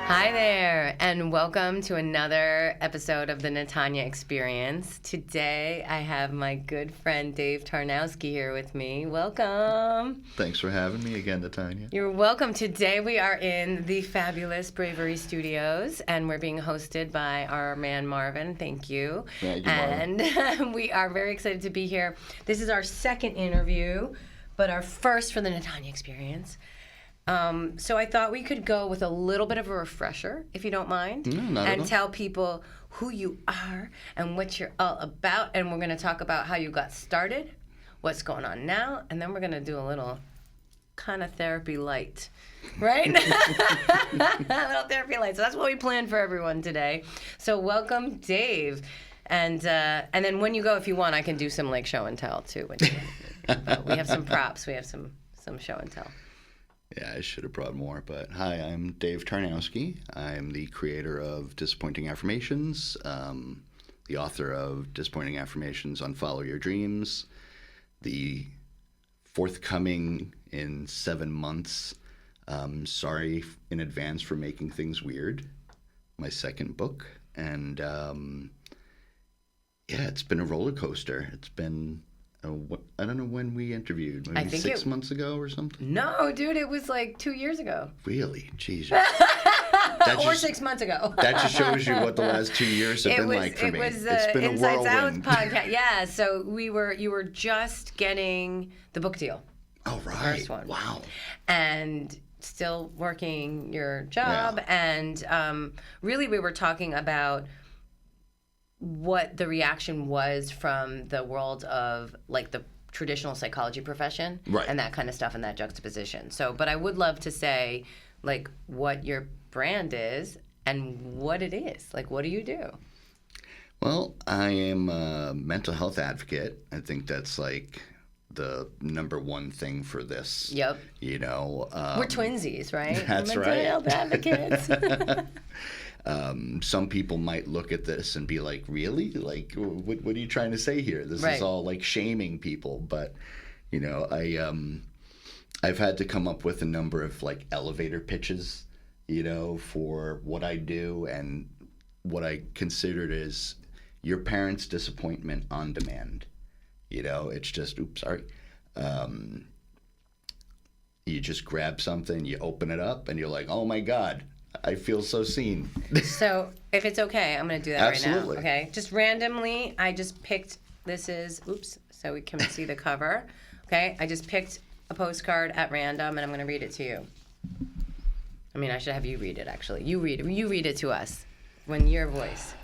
Hi there, and welcome to another episode of the Natanya Experience. Today, I have my good friend Dave Tarnowski here with me. Welcome. Thanks for having me again, Natanya. You're welcome. Today, we are in the fabulous Bravery Studios, and we're being hosted by our man Marvin. Thank you. Thank you, Marvin. And we are very excited to be here. This is our second interview, but our first for the Natanya Experience. So I thought we could go with a little bit of a refresher, if you don't mind, and tell people who you are and what you're all about. And we're going to talk about how you got started, what's going on now, and then we're going to do a little kind of therapy light, right? A little therapy light. So that's what we planned for everyone today. So welcome, Dave. And then when you go, if you want, I can do some like show and tell too. We have some props. We have some show and tell. Yeah, I should have brought more, but hi, I'm Dave Tarnowski. I'm the creator of Disappointing Affirmations, the author of Disappointing Affirmations Unfollow Your Dreams, the forthcoming in 7 months, Sorry in Advance for Making Things Weird, my second book. And yeah, it's been a roller coaster. It's been... I don't know when we interviewed. Maybe I think 6 months ago or something? No, dude, it was like 2 years ago. Really? Jesus. Or 6 months ago. That just shows you what the last 2 years have been like for me. It's been a Insights Out whirlwind. podcast. Yeah, so you were just getting the book deal. Oh, right. The first one. Wow. And still working your job. Yeah. And really we were talking about what the reaction was from the world of like the traditional psychology profession, right, and that kind of stuff and that juxtaposition. So, but I would love to say like what your brand is and what it is. Like, what do you do? Well, I am a mental health advocate. I think that's like the number one thing for this. Yep. You know, we're twinsies, right? That's mental right. Health advocates. Some people might look at this and be like, really? Like, what are you trying to say here? This right. is all like shaming people. But, you know, I've had to come up with a number of like elevator pitches, you know, for what I do and what I considered as your parents' disappointment on demand. You know, it's just, you just grab something, you open it up, and you're like, oh my God, I feel so seen. So if it's okay, I'm going to do that Absolutely. right now. Okay. Just randomly, I just picked, so we can see the cover. Okay. I just picked a postcard at random and I'm going to read it to you. I mean, I should have you read it actually. You read it to us when your voice.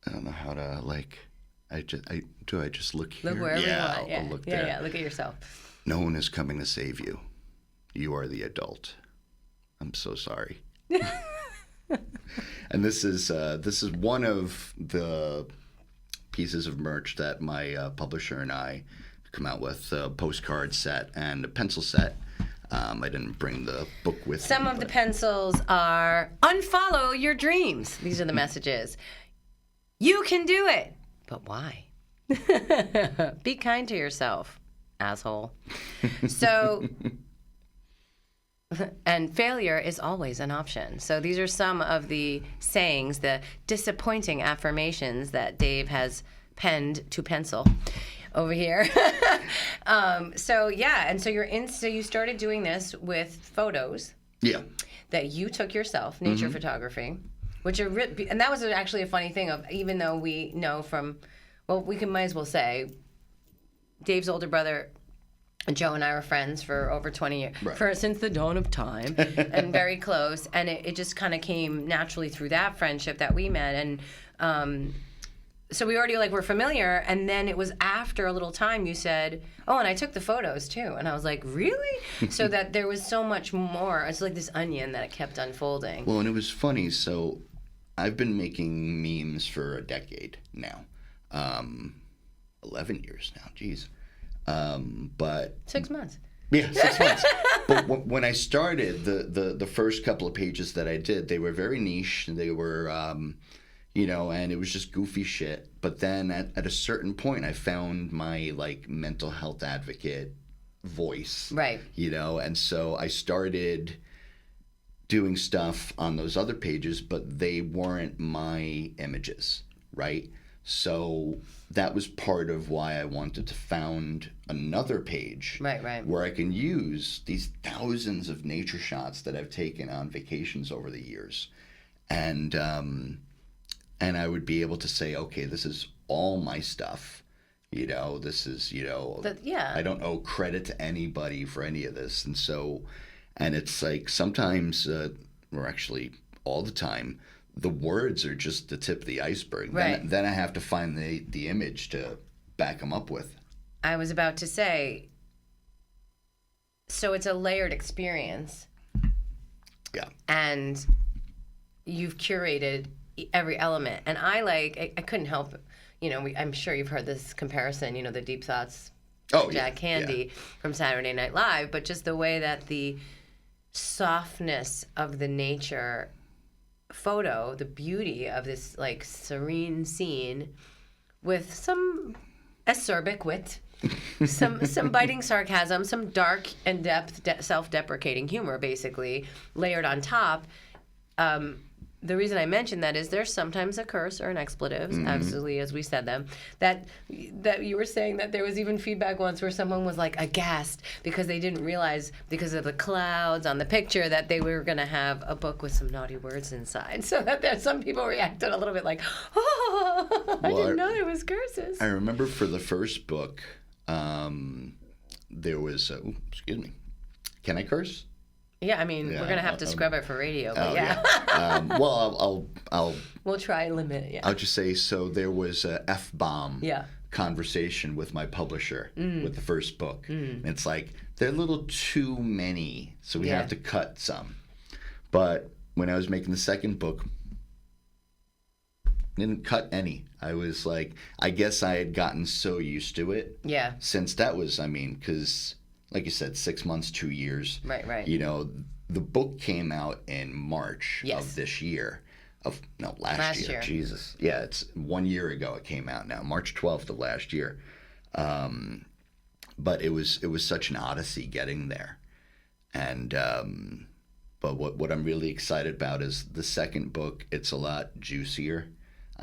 I don't know how to like, I just look here? Look wherever you want. I'll look there. Yeah, look at yourself. No one is coming to save you. You are the adult. I'm so sorry. And this is one of the pieces of merch that my publisher and I come out with, a postcard set and a pencil set. I didn't bring the book with me. Some of the pencils are, unfollow your dreams. These are the messages. You can do it. But why? Be kind to yourself, asshole. So... And failure is always an option. So these are some of the sayings, the disappointing affirmations that Dave has penned to pencil over here. So yeah, and so you started doing this with photos. Yeah. That you took yourself, nature photography, which are and that was actually a funny thing of, even though we know from, well, might as well say, Dave's older brother Joe and I were friends for over 20 years, right, since the dawn of time, and very close. And it just kind of came naturally through that friendship that we met. And so we already were familiar. And then it was after a little time you said, oh, and I took the photos too. And I was like, really? So that there was so much more. It's like this onion that it kept unfolding. Well, and it was funny. So I've been making memes for a decade now. 11 years now. Geez. But 6 months. Yeah, 6 months. But when I started, the first couple of pages that I did, they were very niche. They were, and it was just goofy shit. But then at a certain point, I found my mental health advocate voice. Right. And so I started doing stuff on those other pages, but they weren't my images, right? So that was part of why I wanted to found another page, right, where I can use these thousands of nature shots that I've taken on vacations over the years, and I would be able to say, okay, this is all my stuff. This is, I don't owe credit to anybody for any of this. And so, and it's like sometimes, or actually all the time, the words are just the tip of the iceberg. Right. Then I have to find the image to back them up with. I was about to say, so it's a layered experience. Yeah. And you've curated every element. And I couldn't help, I'm sure you've heard this comparison, the Deep Thoughts, Jack Candy from Saturday Night Live, but just the way that the softness of the nature photo, the beauty of this like serene scene with some acerbic wit, some biting sarcasm, some dark and self-deprecating humor, basically layered on top. The reason I mentioned that is there's sometimes a curse or an expletive, absolutely, as we said them, that you were saying that there was even feedback once where someone was like aghast because they didn't realize, because of the clouds on the picture, that they were going to have a book with some naughty words inside. So that some people reacted a little bit like, oh, I didn't know there was curses. I remember for the first book, there was, excuse me, can I curse? Yeah, I mean, we're gonna have to scrub it for radio, but well, I'll we'll try and limit it. Yeah, I'll just say, so there was a F-bomb conversation with my publisher with the first book. And it's like they're a little too many, so we have to cut some. But when I was making the second book, didn't cut any. I was like, I guess I had gotten so used to it. Yeah. Since that was, because, like you said, 6 months, 2 years. Right. The book came out in March of this year. Last year. Jesus. Yeah, it's 1 year ago it came out now. March 12th of last year. But it was such an odyssey getting there. And but what I'm really excited about is the second book. It's a lot juicier.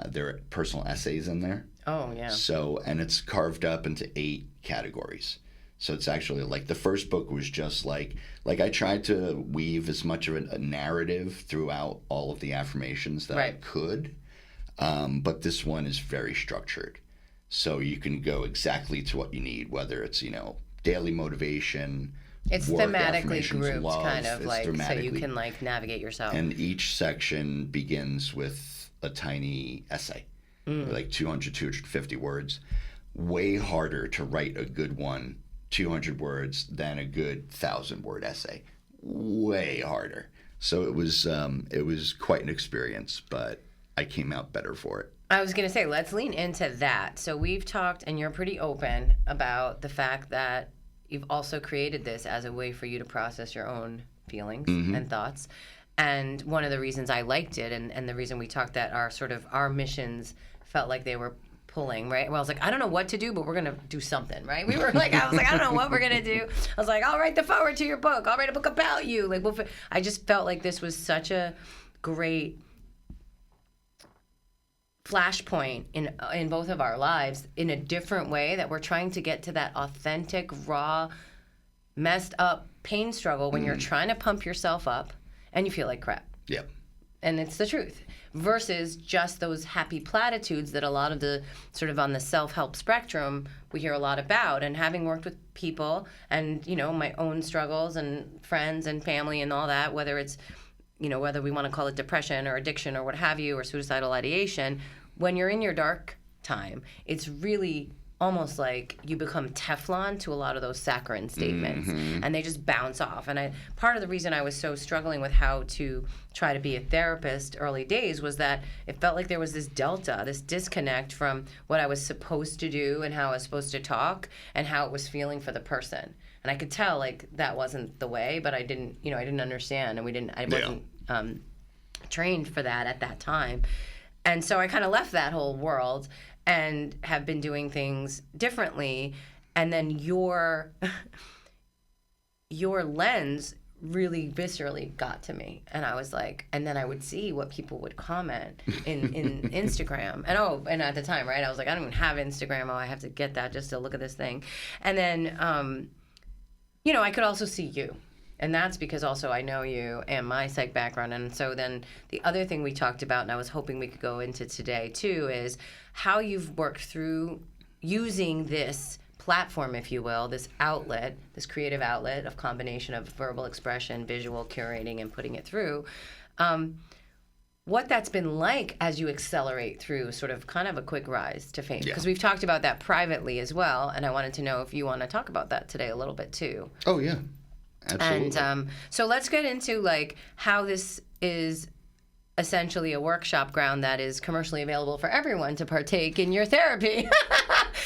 There are personal essays in there. Oh, yeah. So, and it's carved up into 8 categories. So it's actually like the first book was just like I tried to weave as much of a narrative throughout all of the affirmations that I could. But this one is very structured. So you can go exactly to what you need, whether it's, daily motivation. It's work, thematically grouped, love, kind of like, so you can like navigate yourself. And each section begins with a tiny essay, like 200, 250 words. Way harder to write a good one, 200 words, than a good 1,000-word essay. Way harder. So it was quite an experience, but I came out better for it. I was going to say, let's lean into that. So we've talked, and you're pretty open about the fact that you've also created this as a way for you to process your own feelings and thoughts. And one of the reasons I liked it, and the reason we talked that our missions felt like they were pulling, right? Well, I was like, I don't know what to do, but we're going to do something, right? I was like, I don't know what we're going to do. I was like, I'll write the foreword to your book. I'll write a book about you. I just felt like this was such a great flashpoint in both of our lives in a different way, that we're trying to get to that authentic, raw, messed up pain struggle when you're trying to pump yourself up and you feel like crap. Yep. And it's the truth. Versus just those happy platitudes that a lot of the sort of on the self-help spectrum we hear a lot about. And having worked with people and, my own struggles and friends and family and all that, whether it's, whether we want to call it depression or addiction or what have you, or suicidal ideation, when you're in your dark time, it's really almost like you become Teflon to a lot of those saccharine statements, and they just bounce off. And part of the reason I was so struggling with how to try to be a therapist early days was that it felt like there was this delta, this disconnect from what I was supposed to do and how I was supposed to talk and how it was feeling for the person. And I could tell like that wasn't the way, but I didn't understand, and I wasn't trained for that at that time. And so I kind of left that whole world and have been doing things differently. And then your lens really viscerally got to me. And I was like, and then I would see what people would comment in Instagram. And at the time, right, I was like, I don't even have Instagram. Oh, I have to get that just to look at this thing. And then, I could also see you. And that's because also I know you and my psych background. And so then the other thing we talked about, and I was hoping we could go into today too, is how you've worked through using this platform, if you will, this outlet, this creative outlet of combination of verbal expression, visual curating, and putting it through, what that's been like as you accelerate through sort of kind of a quick rise to fame. Because we've talked about that privately as well, and I wanted to know if you want to talk about that today a little bit too. Oh, yeah. Absolutely. And so let's get into like how this is essentially a workshop ground that is commercially available for everyone to partake in your therapy.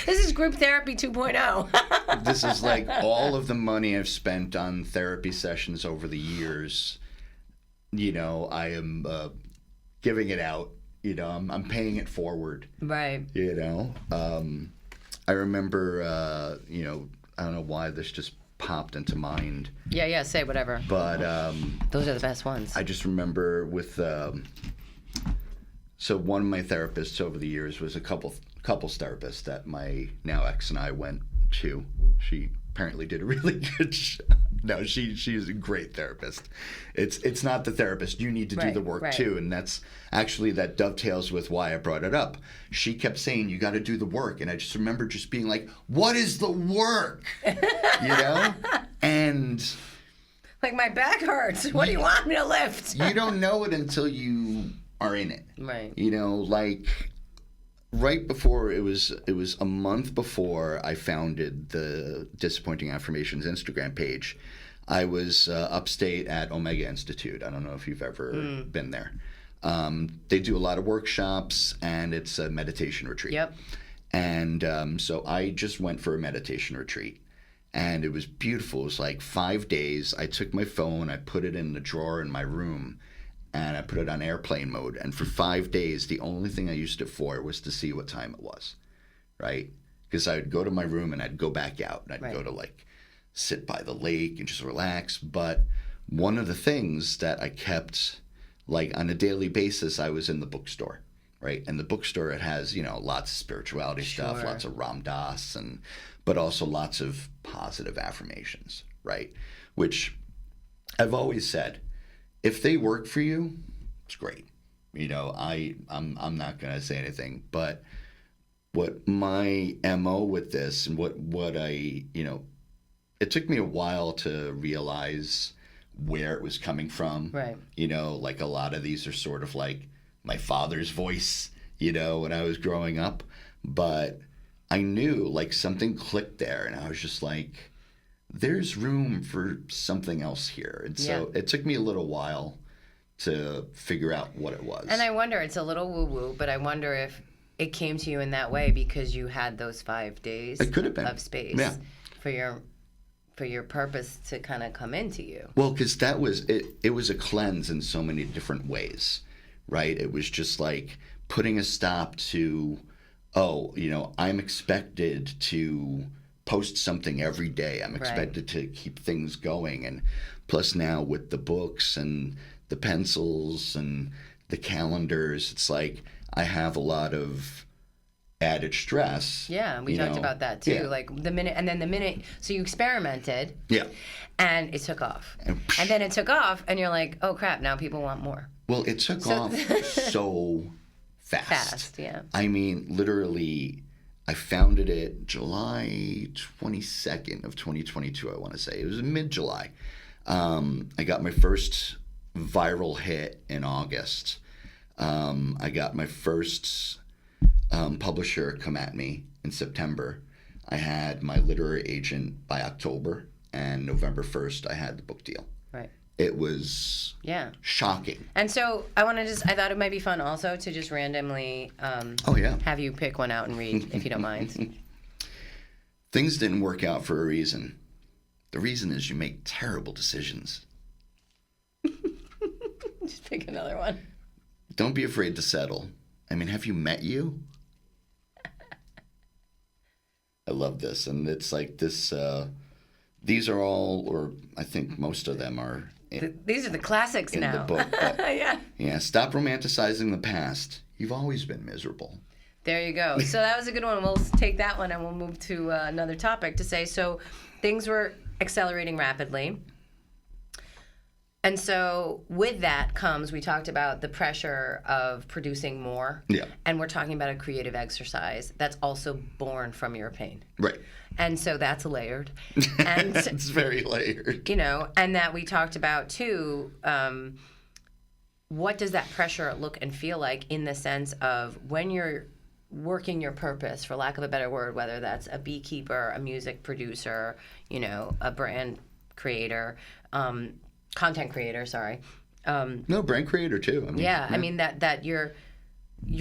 This is group therapy 2.0. This is like all of the money I've spent on therapy sessions over the years. I am giving it out. I'm paying it forward. Right. I remember, I don't know why this just popped into mind. Yeah, say whatever. But those are the best ones. I just remember with so one of my therapists over the years was a couples therapist that my now ex and I went to. She apparently did a really good job. No, she's a great therapist. It's not the therapist. You need to do the work too, and that's actually that dovetails with why I brought it up. She kept saying you got to do the work, and I just remember just being like, "What is the work?" And like my back hurts. What do you want me to lift? You don't know it until you are in it. Right. Like right before it was a month before I founded the Disappointing Affirmations Instagram page. I was upstate at Omega Institute. I don't know if you've ever been there. They do a lot of workshops, and it's a meditation retreat. Yep. And so I just went for a meditation retreat, and it was beautiful. It was like 5 days. I took my phone, I put it in the drawer in my room, and I put it on airplane mode. And for 5 days, the only thing I used it for was to see what time it was, right? Because I would go to my room and I'd go back out, and I'd go to like sit by the lake and just relax. But one of the things that I kept, like on a daily basis, I was in the bookstore, right? And the bookstore, it has, lots of spirituality stuff, lots of Ram Dass, but also lots of positive affirmations, right? Which I've always said, if they work for you, it's great. I'm not going to say anything, but what my MO with this and what I, it took me a while to realize where it was coming from. Right. Like a lot of these are sort of like my father's voice, when I was growing up. But I knew like something clicked there, and I was just like, there's room for something else here. And so it took me a little while to figure out what it was. And I wonder, it's a little woo-woo, but I wonder if it came to you in that way because you had those 5 days it could have been. of space for your purpose to kind of come into you. Well, because that was it. It was a cleanse in so many different ways, right? It was just like putting a stop to, I'm expected to post something every day. I'm expected to keep things going. And plus now with the books and the pencils and the calendars, it's like I have a lot of added stress. Yeah, we talked about that too. Yeah. Like the minute, so you experimented. Yeah. And it took off. And then it took off, and you're like, oh crap, now people want more. Well, it took off so fast. Yeah. I mean, literally, I founded it July 22nd of 2022, I want to say. It was mid-July. I got my first viral hit in August. I got my first publisher come at me in September. I had my literary agent by October, and November 1st, I had the book deal. Right. It was shocking. And so I thought it might be fun also to just randomly have you pick one out and read, if you don't mind. Things didn't work out for a reason. The reason is you make terrible decisions. Just pick another one. Don't be afraid to settle. I mean, have you met you? I love this. And it's like this these are all, or I think most of them are These are the classics in now. the book. But, Yeah. yeah, stop romanticizing the past. You've always been miserable. There you go. So that was a good one. We'll take that one and we'll move to another topic to say, so things were accelerating rapidly. And so with that comes, we talked about the pressure of producing more. Yeah. And we're talking about a creative exercise that's also born from your pain. Right. And so that's layered. And It's very layered. you know, and that we talked about too, what does that pressure look and feel like in the sense of when you're working your purpose, for lack of a better word, whether that's a beekeeper, a music producer, you know, a brand creator, content creator, sorry. No, brand creator too. I mean, I mean that you're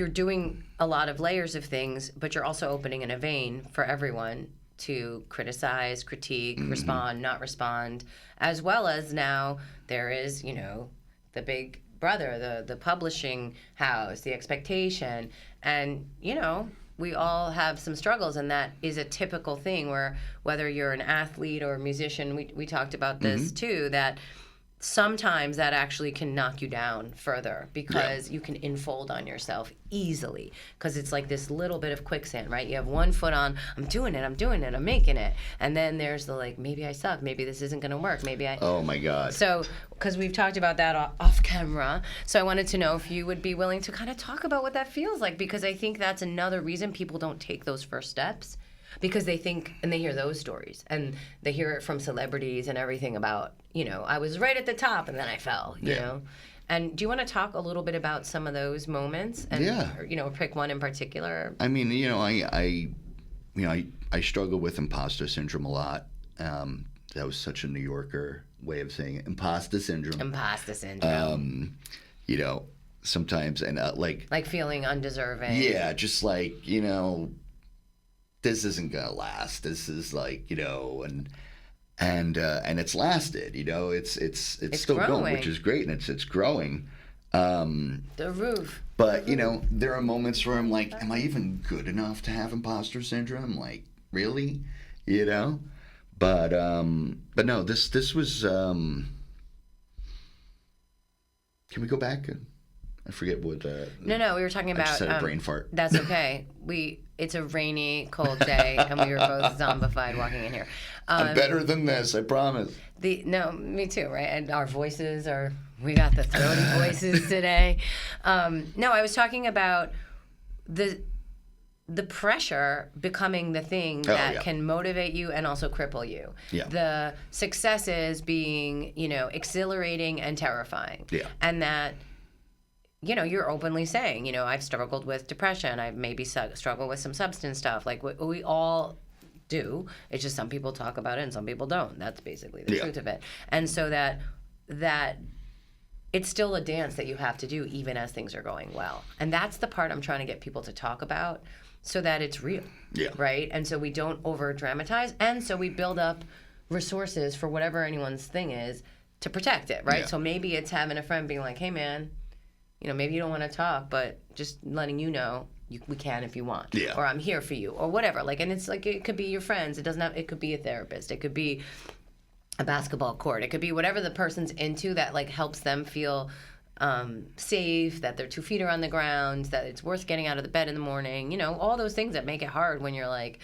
doing a lot of layers of things, but you're also opening in a vein for everyone to criticize, critique, respond, not respond, as well as now there is, you know, the big brother, the publishing house, the expectation, and, you know, we all have some struggles, and that is a typical thing where whether you're an athlete or a musician, we talked about this too, that sometimes that actually can knock you down further because you can enfold on yourself easily because it's like this little bit of quicksand, right? You have one foot on, I'm doing it, I'm making it. And then there's the like, maybe I suck, maybe this isn't going to work, maybe I... Oh my God. So, because we've talked about that off camera, so I wanted to know if you would be willing to kind of talk about what that feels like, because I think that's another reason people don't take those first steps, because they think, and they hear those stories, and they hear it from celebrities and everything about, you know, I was right at the top and then I fell, you know? And do you want to talk a little bit about some of those moments? And, or, you know, pick one in particular? I mean, you know, I struggle with imposter syndrome a lot. That was such a New Yorker way of saying it. Imposter syndrome. Imposter syndrome. You know, sometimes, and like feeling undeserving. Yeah, just like, you know, this isn't gonna last. This is like, you know, and it's lasted. You know, it's still going, which is great, and it's growing. The roof. But you know, there are moments where I'm like, am I even good enough to have imposter syndrome? Like, really? You know? But no, this was. Can we go back? I forget what. No, we were talking about. I just had a brain fart. That's okay. It's a rainy, cold day, and we were both zombified walking in here. I'm better than this, I promise. No, me too, right? And our voices we got the throaty voices today. No, I was talking about the pressure becoming the thing that can motivate you and also cripple you. Yeah. The successes being, you know, exhilarating and terrifying. Yeah. And that, you know, you're openly saying, you know, I've struggled with depression. I've maybe struggled with some substance stuff. Like we all do. It's just some people talk about it and some people don't. That's basically the truth of it. And so that it's still a dance that you have to do even as things are going well. And that's the part I'm trying to get people to talk about so that it's real. Yeah. Right? And so we don't over dramatize. And so we build up resources for whatever anyone's thing is to protect it. Right? Yeah. So maybe it's having a friend being like, hey man, you know, maybe you don't want to talk, but just letting you know we can if you want. Yeah. Or I'm here for you, or whatever. Like, and it's like it could be your friends. It could be a therapist. It could be a basketball court. It could be whatever the person's into that like helps them feel safe, that their 2 feet are on the ground, that it's worth getting out of the bed in the morning. You know, all those things that make it hard when you're like,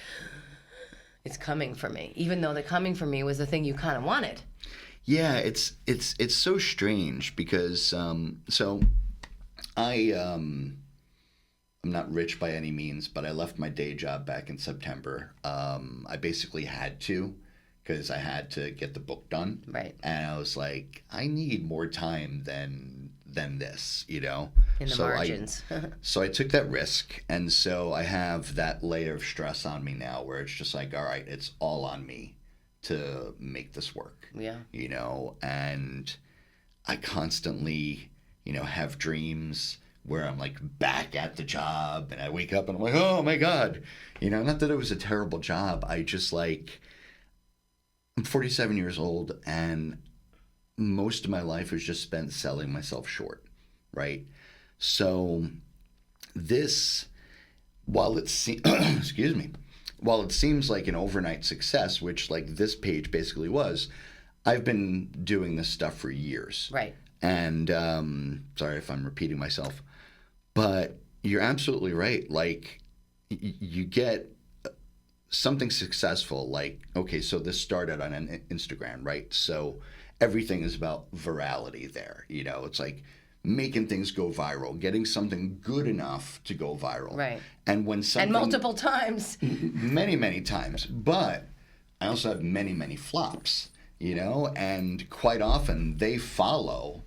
it's coming for me, even though the coming for me was the thing you kind of wanted. Yeah, it's so strange because I'm not rich by any means, but I left my day job back in September. I basically had to because I had to get the book done. Right. And I was like, I need more time than this, you know? In the margins. So I took that risk. And so I have that layer of stress on me now where it's just like, all right, it's all on me to make this work. Yeah. You know, and I constantly, you know, have dreams where I'm like back at the job and I wake up and I'm like, oh my God, you know, not that it was a terrible job. I just like, I'm 47 years old and most of my life was just spent selling myself short, right? So this, while it seems, excuse me, while it seems like an overnight success, which like this page basically was, I've been doing this stuff for years. Right. And sorry if I'm repeating myself, but you're absolutely right. Like you get something successful, like, okay, so this started on an Instagram, right? So everything is about virality there. You know, it's like making things go viral, getting something good enough to go viral. Right. And when something... And multiple times. Many, many times. But I also have many, many flops, you know? And quite often they follow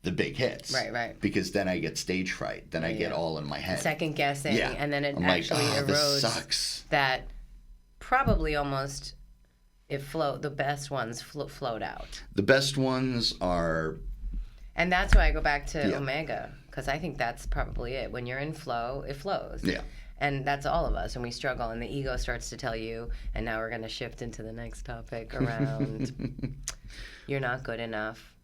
the big hits. Right. Because then I get stage fright. Then I get all in my head. Second guessing. Yeah. And then it I'm actually like, erodes this sucks. that probably almost the best ones float out. The best ones are... And that's why I go back to Omega, because I think that's probably it. When you're in flow, it flows. Yeah. And that's all of us when we struggle, and the ego starts to tell you, and now we're going to shift into the next topic around you're not good enough.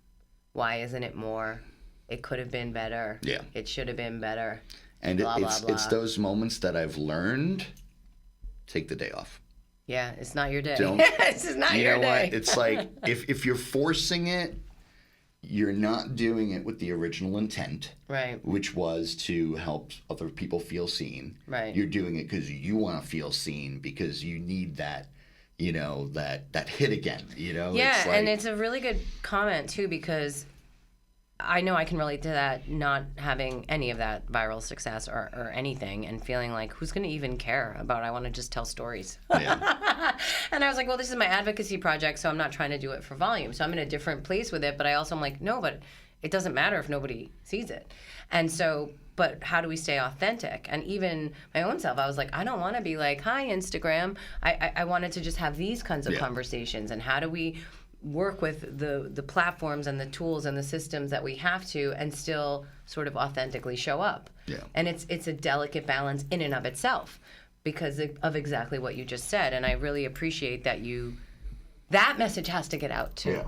Why isn't it more? It could have been better. Yeah. It should have been better. And blah, blah, blah. it's those moments that I've learned, take the day off. Yeah, it's not your day. This is not your day. You know what? It's like, if you're forcing it, you're not doing it with the original intent, right? Which was to help other people feel seen. Right. You're doing it because you want to feel seen, because you need that, you know, that hit again, you know? Yeah, it's like, and it's a really good comment, too, because I know I can relate to that, not having any of that viral success or anything, and feeling like, who's going to even care about I want to just tell stories? Yeah. And I was like, well, this is my advocacy project, so I'm not trying to do it for volume. So I'm in a different place with it, but I also am like, no, but it doesn't matter if nobody sees it. And so, but how do we stay authentic? And even my own self, I was like, I don't want to be like, hi, Instagram. I wanted to just have these kinds of conversations. And how do we work with the platforms and the tools and the systems that we have to, and still sort of authentically show up? Yeah. And it's a delicate balance in and of itself, because of exactly what you just said. And I really appreciate that that message has to get out too. Yeah.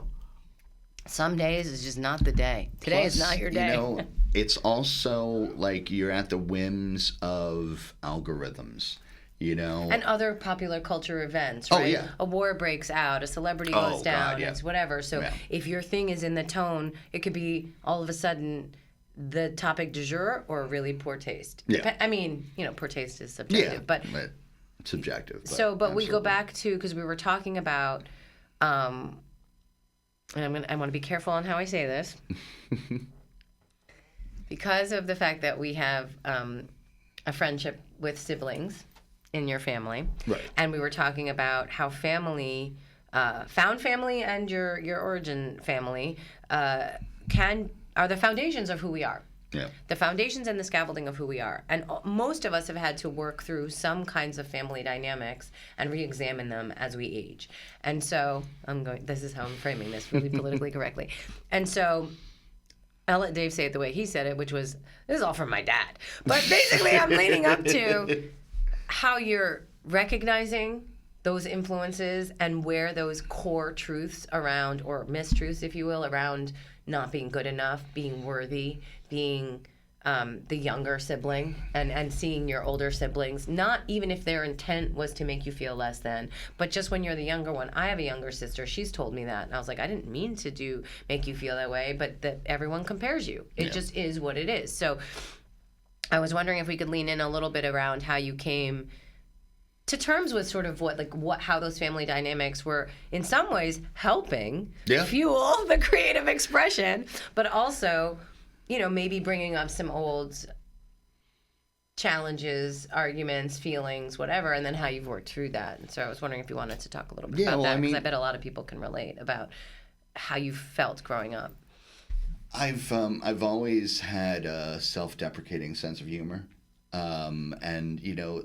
Some days is just not the day. Today is not your day. You know, it's also like you're at the whims of algorithms, you know. And other popular culture events, right? Oh, yeah. A war breaks out, a celebrity goes down, God, yeah. it's whatever. So if your thing is in the tone, it could be all of a sudden the topic du jour or really poor taste. Yeah. I mean, you know, poor taste is subjective, but it's subjective. But we go back to, because we were talking about, and I want to be careful on how I say this, because of the fact that we have a friendship with siblings in your family, right? And we were talking about how family, found family, and your origin family are the foundations of who we are. Yeah. The foundations and the scaffolding of who we are. And most of us have had to work through some kinds of family dynamics and re-examine them as we age. And so this is how I'm framing this really politically correctly. And so I'll let Dave say it the way he said it, which was, this is all from my dad. But basically I'm leading up to how you're recognizing those influences and where those core truths around, or mistruths, if you will, around not being good enough, being worthy, being the younger sibling, and seeing your older siblings, not even if their intent was to make you feel less than, but just when you're the younger one. I have a younger sister. She's told me that. And I was like, I didn't mean to make you feel that way, but that everyone compares you. It just is what it is. So I was wondering if we could lean in a little bit around how you came to terms with sort of how those family dynamics were in some ways helping fuel the creative expression, but also, you know, maybe bringing up some old challenges, arguments, feelings, whatever, and then how you've worked through that. And so I was wondering if you wanted to talk a little bit about that, because I bet a lot of people can relate about how you felt growing up. I've always had a self-deprecating sense of humor, and you know,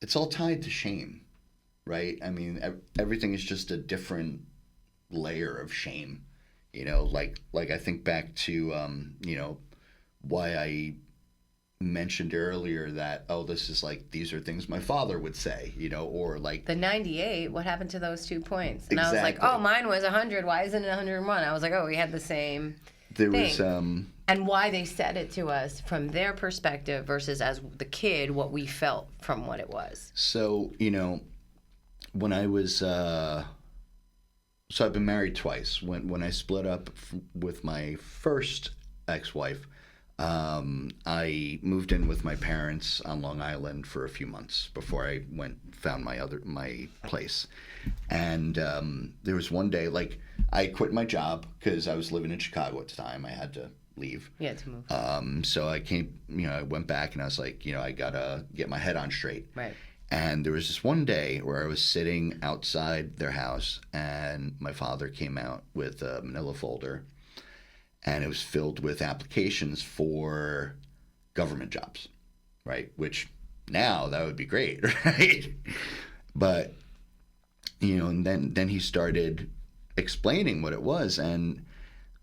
it's all tied to shame, right? I mean, everything is just a different layer of shame, you know. Like I think back to you know, why I mentioned earlier that, this is like, these are things my father would say, you know, or like the 98. What happened to those 2 points? And exactly. I was like, mine was 100. Why isn't it 101? I was like, we had the same. there thing. was And why they said it to us from their perspective versus as the kid, what we felt from what it was. so when I was so I've been married twice. When I split up with my first ex-wife, I moved in with my parents on Long Island for a few months before I found my place. And there was one day, like, I quit my job because I was living in Chicago at the time. I had to leave. Yeah, to move. So I came, I went back and I was like, I gotta get my head on straight. Right. And there was this one day where I was sitting outside their house and my father came out with a manila folder and it was filled with applications for government jobs, right? Which now that would be great, right? But, and then he started explaining what it was. And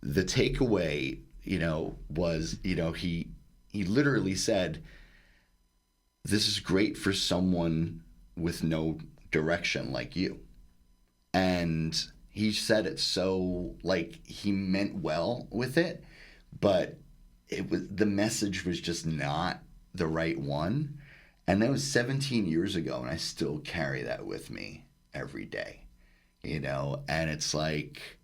the takeaway, was, he literally said, this is great for someone with no direction like you. And he said it so, like, he meant well with it, but the message was just not the right one. And that was 17 years ago, and I still carry that with me every day, and it's like,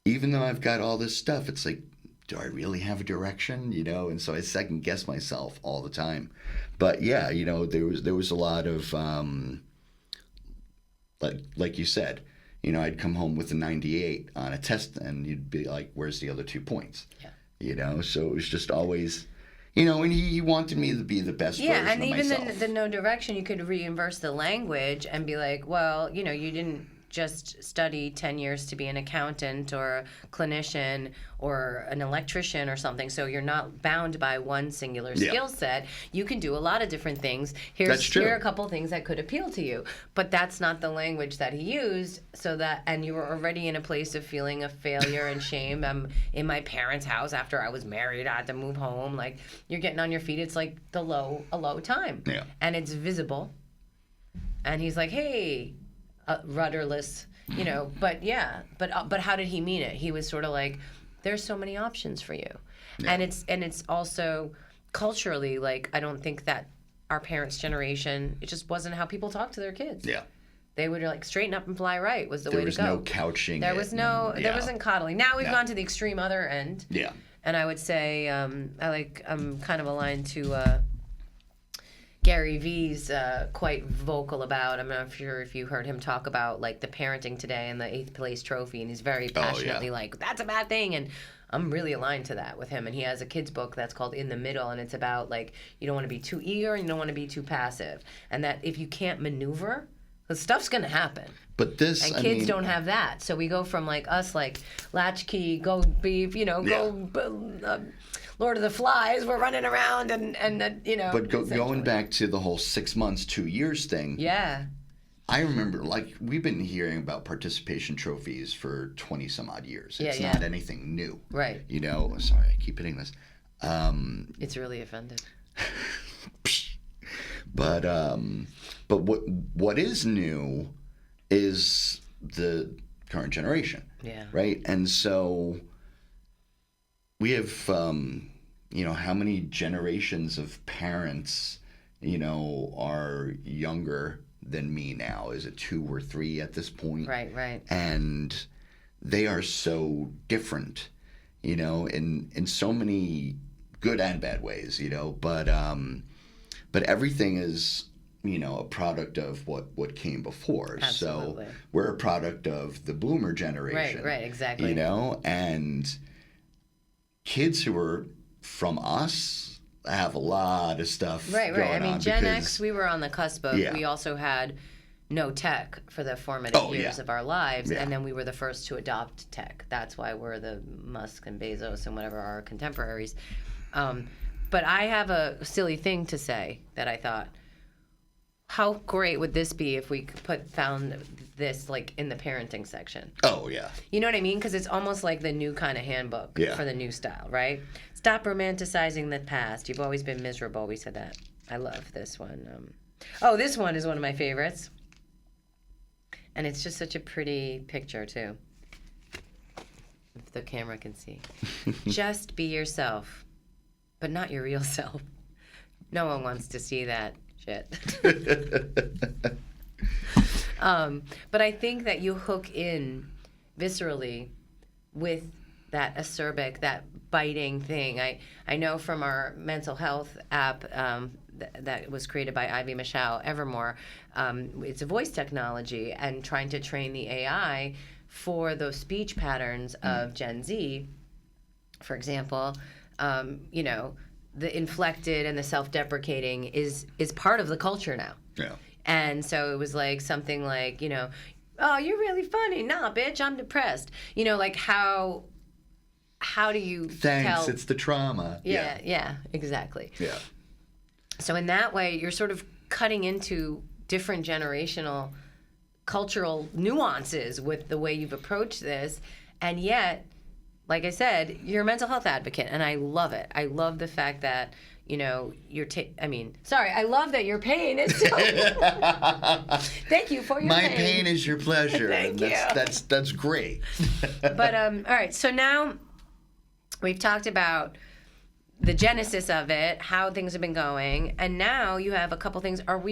even though I've got all this stuff, it's like, do I really have a direction? And so I second guess myself all the time. But yeah, there was a lot of, like you said, I'd come home with a 98 on a test and you'd be like, where's the other 2 points? Yeah. So it was just always, and he wanted me to be the best version of myself. Yeah, and even the no direction, you could reinverse the language and be like, well, you didn't just study 10 years to be an accountant or a clinician or an electrician or something, so you're not bound by one singular skill set. You can do a lot of different things. Here are a couple things that could appeal to you, but that's not the language that he used. And you were already in a place of feeling of failure and shame. I'm in my parents' house after I was married. I had to move home. Like, you're getting on your feet. It's like a low time, and it's visible. And he's like, hey, rudderless, but how did he mean it? He was sort of like, there's so many options for you. And it's also culturally, like, I don't think that our parents' generation, it just wasn't how people talk to their kids. They would, like, straighten up and fly right was the way to go. There was no couching. There wasn't coddling. Now we've gone to the extreme other end. And I would say I'm kind of aligned to Gary Vee's quite vocal about. I'm not sure if you heard him talk about, like, the parenting today and the 8th place trophy, and he's very passionately like, that's a bad thing. And I'm really aligned to that with him. And he has a kid's book that's called In the Middle, and it's about, like, you don't want to be too eager and you don't want to be too passive, and that if you can't maneuver, the stuff's gonna happen. But kids don't have that. So we go from, like, us, like, latchkey, go be, go. Lord of the Flies, we're running around and But going back to the whole 6 months, 2 years thing. Yeah. I remember, like, we've been hearing about participation trophies for 20 some odd years. It's not anything new. Right. Sorry, I keep hitting this. It's really offended. But what is new is the current generation. Yeah. Right? And so we have, how many generations of parents, are younger than me now? Is it 2 or 3 at this point? Right. And they are so different, in so many good and bad ways, but everything is, a product of what came before. Absolutely. So we're a product of the boomer generation. Right, exactly. And kids who are from us have a lot of stuff right. going I mean, on Gen X, we were on the cusp of, we also had no tech for the formative years of our lives, and then we were the first to adopt tech. That's why we're the Musk and Bezos and whatever our contemporaries. But I have a silly thing to say that I thought, how great would this be if we found this, like, in the parenting section? Oh, yeah. You know what I mean? Because it's almost like the new kind of handbook for the new style, right? Stop romanticizing the past. You've always been miserable. We said that. I love this one. This one is one of my favorites. And it's just such a pretty picture, too. the camera can see. Just be yourself, but not your real self. No one wants to see that shit. But I think that you hook in viscerally with that acerbic, that biting thing. I know from our mental health app that was created by Ivy Michelle, Evermore, it's a voice technology, and trying to train the AI for those speech patterns of Gen Z, for example, you know, the inflected and the self-deprecating is part of the culture now. Yeah. And so it was like something like, you know, oh, you're really funny. Nah, bitch, I'm depressed. You know, like how do you Thanks, tell? it's the trauma. Yeah, exactly. Yeah. So in that way, you're sort of cutting into different generational cultural nuances with the way you've approached this. And yet, like I said, you're a mental health advocate, and I love it. I love the fact that, you know, I love that your pain is so... Thank you for your My pain. pain is your pleasure. Thank you. That's great. But, all right, so now we've talked about the genesis of it, how things have been going, and now you have a couple things. And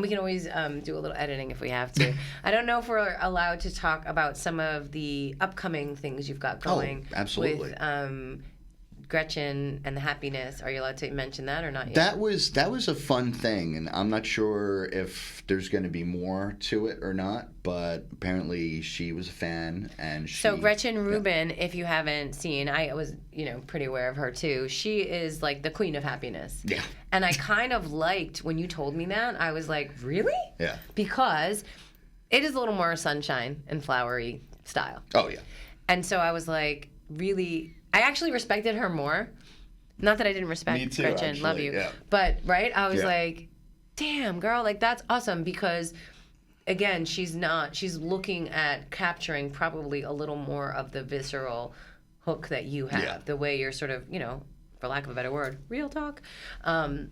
we can always do a little editing if we have to. I don't know if we're allowed to talk about some of the upcoming things you've got going. Oh, absolutely. With Gretchen and the happiness. Are you allowed to mention that or not yet? That was a fun thing, and I'm not sure if there's going to be more to it or not, but apparently she was a fan, and So Gretchen Rubin, if you haven't seen, I was, you know, pretty aware of her too. She is like the queen of happiness. Yeah. And I kind of liked when you told me that. I was like, really? Yeah. Because it is a little more sunshine and flowery style. Oh, yeah. And so I was like, really, I actually respected her more. Not that I didn't respect Me too, Gretchen, actually, love you. yeah. But, right, I was Yeah. like, damn, girl, like that's awesome because, again, she's looking at capturing probably a little more of the visceral hook that you have, Yeah. the way you're sort of, you know, for lack of a better word, real talk. And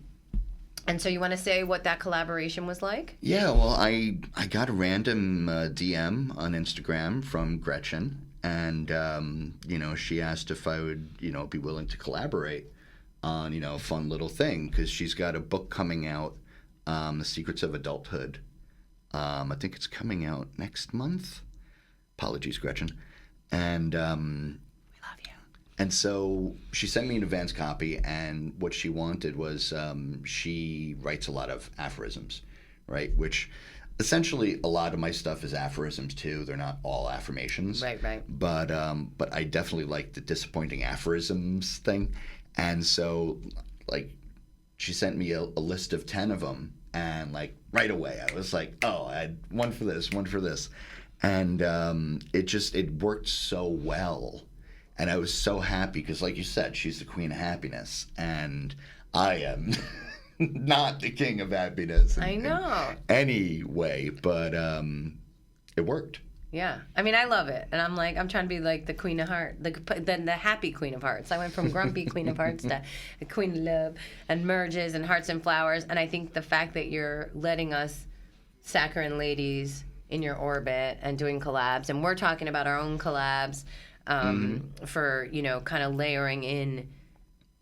so you want to say what that collaboration was like? Yeah, well, I got a random DM on Instagram from Gretchen, and you know, she asked if I would, you know, be willing to collaborate on, you know, a fun little thing, because she's got a book coming out, The Secrets of Adulthood. I think it's coming out next month. Apologies, Gretchen. And We love you. and so she sent me an advance copy, and what she wanted was she writes a lot of aphorisms, right? Which essentially a lot of my stuff is aphorisms too. They're not all affirmations. Right. But I definitely like the disappointing aphorisms thing. And so, like, she sent me a list of 10 of them, and like right away I was like, oh, I had one for this. And it worked so well. And I was so happy because, like you said, she's the queen of happiness, and I am not the king of happiness. I know. Anyway, but it worked. Yeah, I mean, I love it, and I'm trying to be like the queen of heart, the happy queen of hearts. I went from grumpy queen of hearts to the queen of love, and merges and hearts and flowers. And I think the fact that you're letting us saccharine ladies in your orbit and doing collabs, and we're talking about our own collabs, for, you know, kind of layering in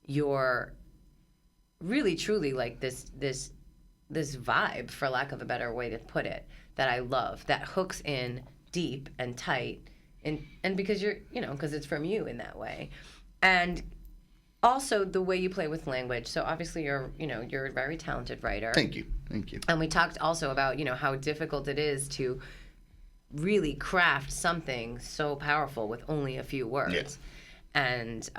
your really truly like this vibe, for lack of a better way to put it, that I love, that hooks in deep and tight, and because you're, you know, because it's from you in that way. And also the way you play with language. So obviously you're a very talented writer. Thank you. And we talked also about, you know, how difficult it is to really craft something so powerful with only a few words. Yeah. And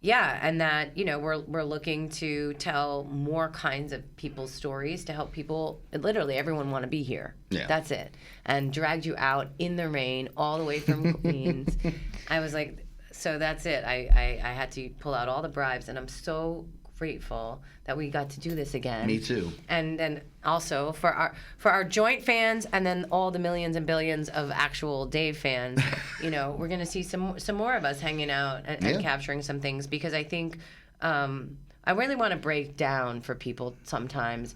and that, you know, we're looking to tell more kinds of people's stories to help people, literally everyone, want to be here. Yeah. That's it. And dragged you out in the rain all the way from Queens. I was like, so that's it. I had to pull out all the bribes, and I'm so grateful that we got to do this again. Me too. And then also for our joint fans, and then all the millions and billions of actual Dave fans, you know, we're gonna see some more of us hanging out and capturing some things, because I think I really want to break down for people sometimes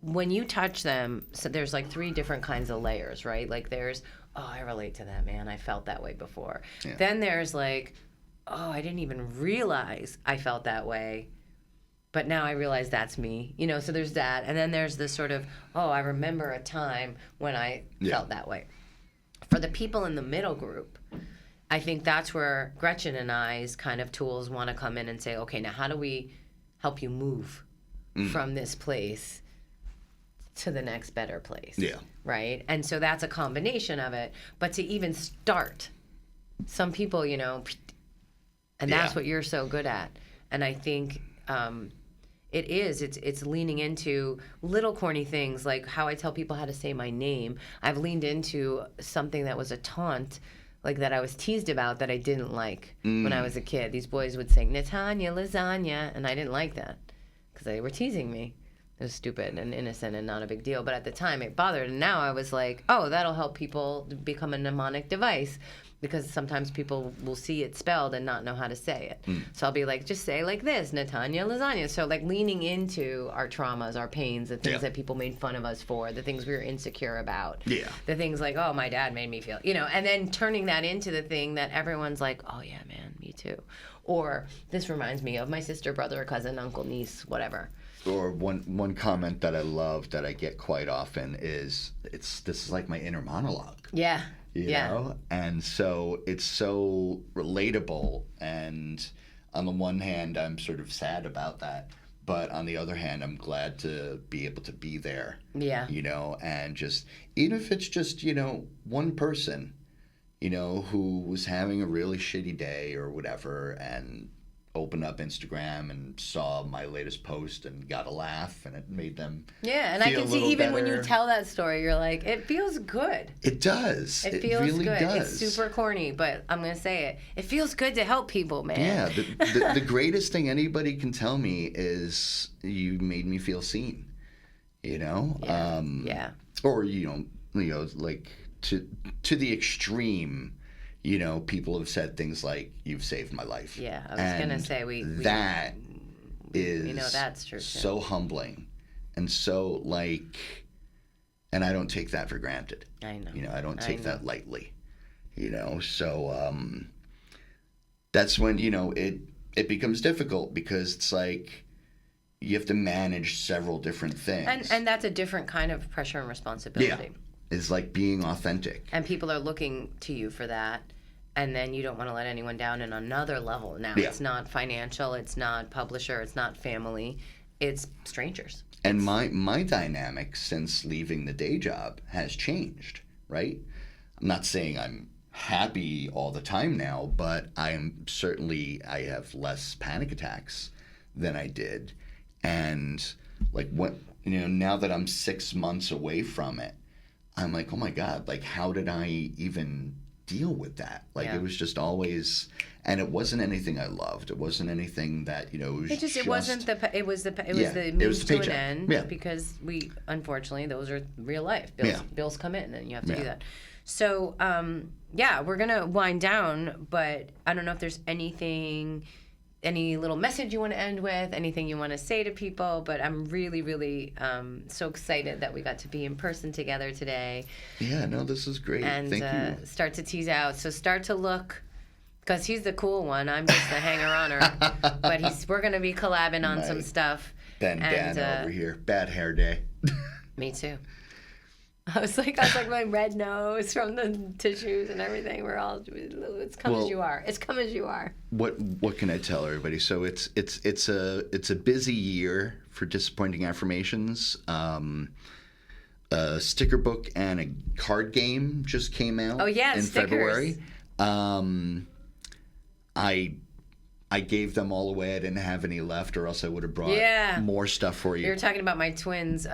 when you touch them. So there's like 3 different kinds of layers, right? Like there's oh, I relate to that, man. I felt that way before. Yeah. Then there's like, oh, I didn't even realize I felt that way. But now I realize that's me, so there's that. And then there's this sort of, oh, I remember a time when I felt that way. For the people in the middle group, I think that's where Gretchen and I's kind of tools want to come in and say, okay, now how do we help you move from this place to the next better place? Yeah. Right? And so that's a combination of it. But to even start, some people, and that's what you're so good at. And I think it's leaning into little corny things like how I tell people how to say my name. I've leaned into something that was a taunt, like that I was teased about that I didn't like when I was a kid. These boys would say, Natanya, lasagna, and I didn't like that because they were teasing me. It was stupid and innocent and not a big deal. But at the time, it bothered. And now I was like, oh, that'll help people become a mnemonic device because sometimes people will see it spelled and not know how to say it. So I'll be like, just say like this, Natanya, lasagna. So like leaning into our traumas, our pains, the things that people made fun of us for, the things we were insecure about. Yeah. The things like, oh, my dad made me feel, and then turning that into the thing that everyone's like, oh, yeah, man, me too. Or this reminds me of my sister, brother, cousin, uncle, niece, whatever. Or one comment that I love that I get quite often is, this is like my inner monologue. Yeah. You know? And so it's so relatable. And on the one hand, I'm sort of sad about that. But on the other hand, I'm glad to be able to be there. Yeah. And just, even if it's just, one person, who was having a really shitty day or whatever and opened up Instagram and saw my latest post and got a laugh and it made them and I can see even when you tell that story, you're like, it feels good. It does. It feels really good. does. It's super corny, but I'm going to say it. It feels good to help people, man. Yeah. The greatest thing anybody can tell me is you made me feel seen, Yeah. Or, like to the extreme. People have said things like, you've saved my life. Yeah, I was going to say that is we know that's true too. So humbling and so and I don't take that for granted. I know. I don't take that lightly. So that's when, it becomes difficult because it's like you have to manage several different things. And that's a different kind of pressure and responsibility. Yeah. It's like being authentic. And people are looking to you for that. And then you don't want to let anyone down in another level. Now, it's not financial, it's not publisher, it's not family, it's strangers. And my dynamic since leaving the day job has changed, right? I'm not saying I'm happy all the time now, but I have less panic attacks than I did. And now that I'm 6 months away from it, I'm like, oh my God, how did I even deal with that? It was just always, and it wasn't anything I loved. It wasn't anything that, it was it wasn't it was the means to an end. Yeah. Because unfortunately, those are real life. Bills come in and you have to do that. So, we're going to wind down, but I don't know if there's any little message you want to end with, anything you want to say to people, but I'm really, really so excited that we got to be in person together today. Yeah, no, this is great. And Thank you. Start to tease out. So start to look, because he's the cool one. I'm just the hanger-oner. But we're going to be collabing on some stuff. Dan over here. Bad hair day. Me too. I was like my red nose from the tissues and everything. It's come as you are. It's come as you are. What can I tell everybody? So it's a busy year for Disappointing Affirmations. A sticker book and a card game just came out. Oh yeah, in stickers. February. I gave them all away. I didn't have any left, or else I would have brought more stuff for you. You were talking about my twins.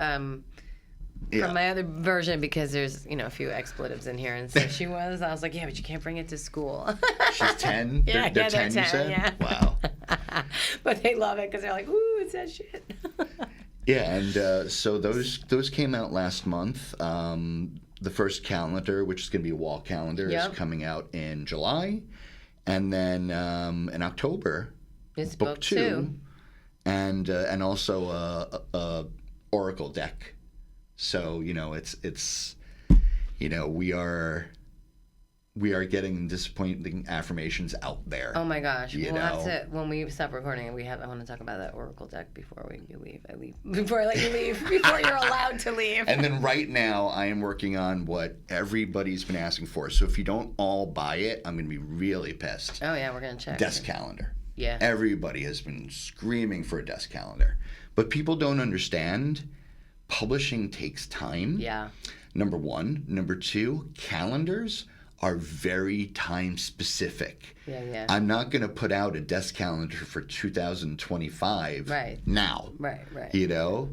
From my other version, because there's a few expletives in here, and so I was like, but you can't bring it to school. She's 10. They're 10. You said? Yeah. Wow. But they love it because they're like, ooh, it's that shit. Yeah, and so those came out last month. The first calendar, which is going to be a wall calendar, is coming out in July, and then in October, it's book 2, and also a Oracle deck. So, it's we are we are getting disappointing affirmations out there. Oh my gosh. You We'll have know? to, when we stop recording, I want to talk about that Oracle deck before you leave. Before I let you leave, before you're allowed to leave. And then right now, I am working on what everybody's been asking for. So if you don't all buy it, I'm going to be really pissed. Oh yeah, we're going to check. Desk calendar. Yeah. Everybody has been screaming for a desk calendar. But people don't understand publishing takes time. Yeah. Number one. Number two, calendars are very time specific. Yeah. I'm not going to put out a desk calendar for 2025 now. Right. You know,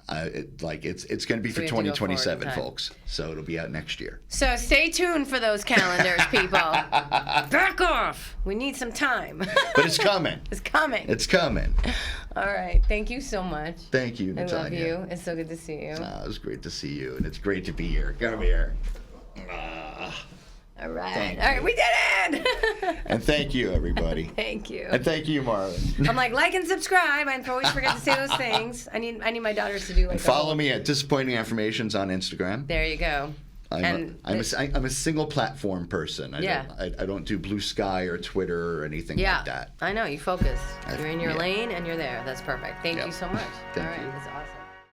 it's going to be for we have to go 2027, forward in time. folks. So it'll be out next year. So stay tuned for those calendars, people. Back off. We need some time. But it's coming. It's coming. It's coming. All right. Thank you so much. Thank you, Natanya. I love you. It's so good to see you. It was great to see you, and it's great to be here. Come here. All right. Thank All right. you. We did it. And thank you, everybody. Thank you. And thank you, Marlon. I'm like and subscribe. I always forget to say those things. I need my daughters to do like. Follow me at Disappointing Affirmations on Instagram. There you go. I'm a single platform person. I don't do Blue Sky or Twitter or anything like that. I know. You focus. You're in your lane and you're there. That's perfect. Thank Yep. you so much. Thank All right. you. That's awesome.